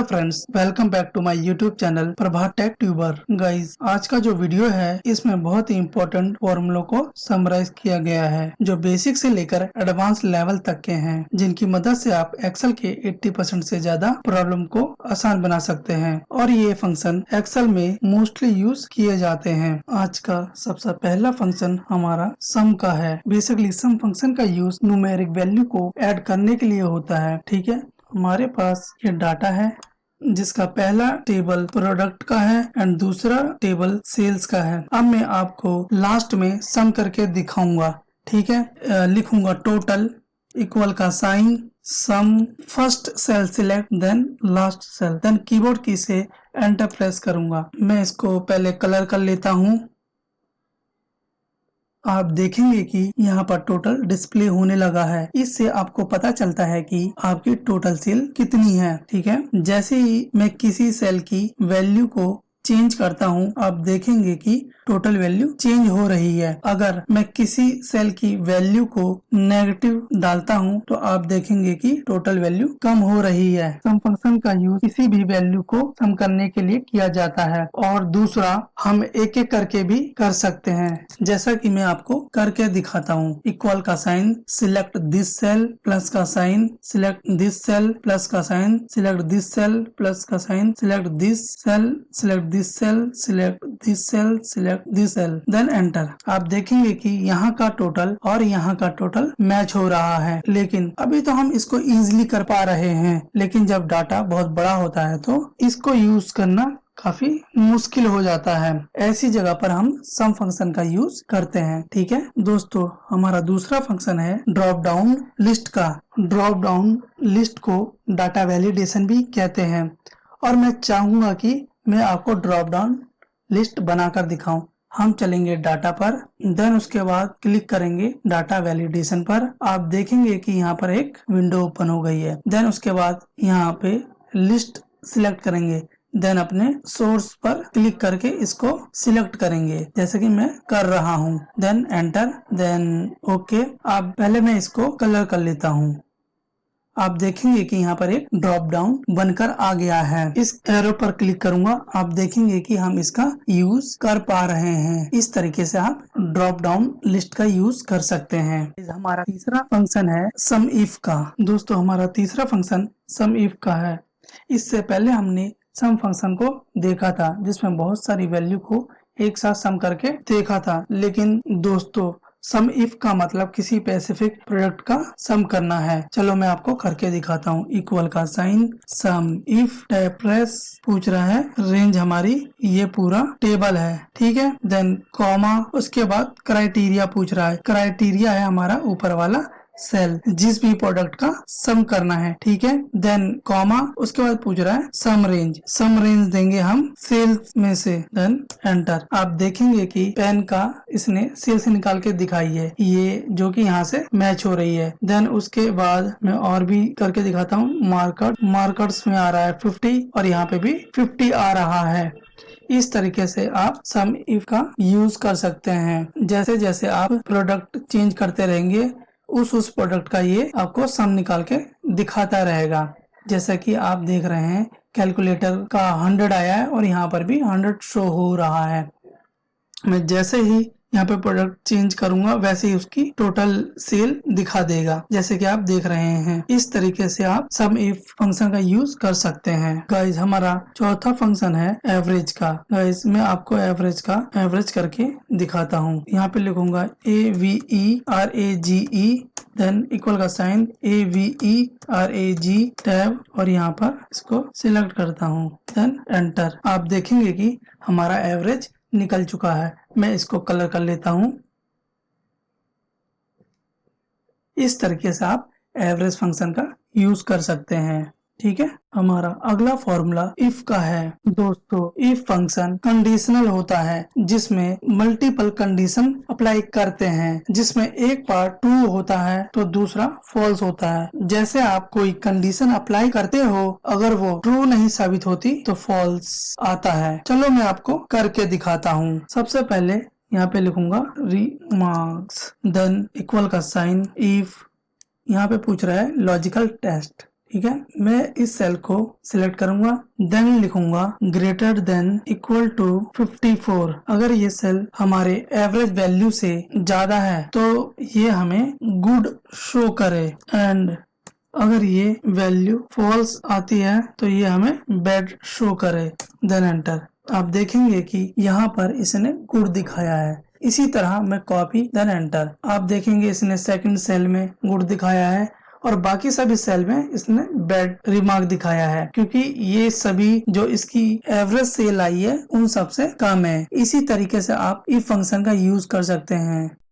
Friends, welcome back to my YouTube channel Prabhat tech tuber. Guys, आज का जो video है इसमें बहुत ही इंपॉर्टेंट फॉर्मूलों को समराइज किया गया है जो बेसिक से लेकर एडवांस लेवल तक के हैं, जिनकी मदद से आप एक्सेल के 80% से ज्यादा प्रॉब्लम को आसान बना सकते हैं और ये फंक्शन एक्सेल में मोस्टली यूज किए जाते हैं। आज का सबसे पहला फंक्शन हमारा सम का है। बेसिकली सम फंक्शन का यूज न्यूमेरिक वैल्यू को ऐड करने के लिए होता है। ठीक है, हमारे पास ये डाटा है जिसका पहला टेबल प्रोडक्ट का है एंड दूसरा टेबल सेल्स का है। अब मैं आपको लास्ट में सम करके दिखाऊंगा। ठीक है, लिखूंगा टोटल इक्वल का sign sum, first cell select then last cell, then keyboard key से एंटर प्रेस करूंगा। मैं इसको पहले कलर कर लेता हूँ। आप देखेंगे कि यहाँ पर टोटल डिस्प्ले होने लगा है। इससे आपको पता चलता है कि आपकी टोटल सेल कितनी है। ठीक है, जैसे ही मैं किसी सेल की वैल्यू को चेंज करता हूँ, आप देखेंगे कि टोटल वैल्यू चेंज हो रही है। अगर मैं किसी सेल की वैल्यू को नेगेटिव डालता हूँ तो आप देखेंगे कि टोटल वैल्यू कम हो रही है। सम फंक्शन का यूज किसी भी वैल्यू को सम करने के लिए किया जाता है और दूसरा हम एक एक करके भी कर सकते हैं, जैसा कि मैं आपको करके दिखाता हूँ। इक्वल का sign, select this cell, plus का sign, select this cell, plus का sign, select this cell, plus का sign, select this cell, select this cell, select this cell, select this cell, then enter. आप देखेंगे कि यहाँ का total और यहाँ का टोटल मैच हो रहा है। लेकिन अभी तो हम इसको इजीली कर पा रहे हैं, लेकिन जब डाटा बहुत बड़ा होता है तो इसको यूज करना काफी मुश्किल हो जाता है। ऐसी जगह पर हम सम फंक्शन का यूज करते हैं। ठीक है दोस्तों, हमारा दूसरा फंक्शन है ड्रॉप डाउन लिस्ट का। ड्रॉप डाउन लिस्ट को डाटा वैलिडेशन भी कहते हैं और मैं चाहूंगा कि मैं आपको ड्रॉप डाउन लिस्ट बनाकर दिखाऊं। हम चलेंगे डाटा पर, देन उसके बाद क्लिक करेंगे डाटा वैलिडेशन पर। आप देखेंगे कि यहाँ पर एक विंडो ओपन हो गई है। देन उसके बाद यहाँ पे लिस्ट सिलेक्ट करेंगे, देन अपने सोर्स पर क्लिक करके इसको सिलेक्ट करेंगे, जैसे कि मैं कर रहा हूँ। Then enter, then okay. आप पहले मैं इसको कलर कर लेता हूँ। आप देखेंगे कि यहाँ पर एक ड्रॉप डाउन बनकर आ गया है। इस एरो पर क्लिक करूंगा, आप देखेंगे कि हम इसका यूज कर पा रहे हैं। इस तरीके से आप ड्रॉप डाउन लिस्ट का यूज कर सकते हैं। हमारा तीसरा फंक्शन है सम इफ का। दोस्तों, हमारा तीसरा फंक्शन सम इफ का है। इससे पहले हमने सम फंक्शन को देखा था जिसमें बहुत सारी वैल्यू को एक साथ सम करके देखा था। लेकिन दोस्तों, सम इफ का मतलब किसी स्पेसिफिक प्रोडक्ट का सम करना है। चलो मैं आपको करके दिखाता हूँ। इक्वल का sign sum if tab press, पूछ रहा है रेंज हमारी ये पूरा टेबल है। ठीक है, देन कॉमा, उसके बाद क्राइटेरिया पूछ रहा है। क्राइटेरिया है हमारा ऊपर वाला सेल जिस भी प्रोडक्ट का सम करना है। ठीक है, देन कॉमा, उसके बाद पूछ रहा है सम रेंज। सम रेंज देंगे हम सेल्स में से, देन एंटर। आप देखेंगे कि पेन का इसने सेल से निकाल के दिखाई है ये, जो कि यहाँ से मैच हो रही है। देन उसके बाद मैं और भी करके दिखाता हूँ। मार्कर्स में आ रहा है 50 और यहाँ पे भी 50 आ रहा है। इस तरीके से आप सम इफ का यूज कर सकते हैं। जैसे जैसे आप प्रोडक्ट चेंज करते रहेंगे उस प्रोडक्ट का ये आपको सम निकाल के दिखाता रहेगा। जैसा कि आप देख रहे हैं कैलकुलेटर का 100 आया है और यहाँ पर भी 100 शो हो रहा है। मैं जैसे ही यहाँ पे प्रोडक्ट चेंज करूंगा वैसे ही उसकी टोटल सेल दिखा देगा, जैसे कि आप देख रहे हैं। इस तरीके से आप सम इफ फंक्शन का यूज कर सकते हैं। गाइज, हमारा चौथा फंक्शन है एवरेज का। गाइज, मैं आपको एवरेज करके दिखाता हूँ। यहाँ पे लिखूंगा AVERAGE, देन इक्वल का साइन AVERAG टैब और यहाँ पर इसको सिलेक्ट करता हूँ, देन एंटर। आप देखेंगे कि हमारा एवरेज निकल चुका है। मैं इसको कलर कर लेता हूँ। इस तरीके से आप एवरेज फंक्शन का यूज कर सकते हैं। ठीक है, हमारा अगला फॉर्मूला इफ का है। दोस्तों, इफ फंक्शन कंडीशनल होता है जिसमें मल्टीपल कंडीशन अप्लाई करते हैं, जिसमें एक पार्ट ट्रू होता है तो दूसरा फॉल्स होता है। जैसे आप कोई कंडीशन अप्लाई करते हो, अगर वो ट्रू नहीं साबित होती तो फॉल्स आता है। चलो मैं आपको करके दिखाता हूँ। सबसे पहले यहाँ पे लिखूंगा रिमार्क्स, देन इक्वल का साइन इफ, यहाँ पे पूछ रहा है लॉजिकल टेस्ट। ठीक है, मैं इस सेल को सिलेक्ट करूंगा, देन लिखूंगा ग्रेटर देन इक्वल टू 54। अगर ये सेल हमारे एवरेज वैल्यू से ज्यादा है तो ये हमें गुड शो करे, एंड अगर ये वैल्यू फॉल्स आती है तो ये हमें बैड शो करे। Then enter. आप देखेंगे कि यहाँ पर इसने गुड दिखाया है। इसी तरह मैं कॉपी, देन एंटर। आप देखेंगे इसने सेकंड सेल में गुड दिखाया है और बाकी सभी सेल में इसने बैड रिमार्क दिखाया है, क्योंकि ये सभी जो इसकी एवरेज सेल आई है उन सब से कम है। इसी तरीके से आप इफ फंक्शन का यूज कर सकते हैं।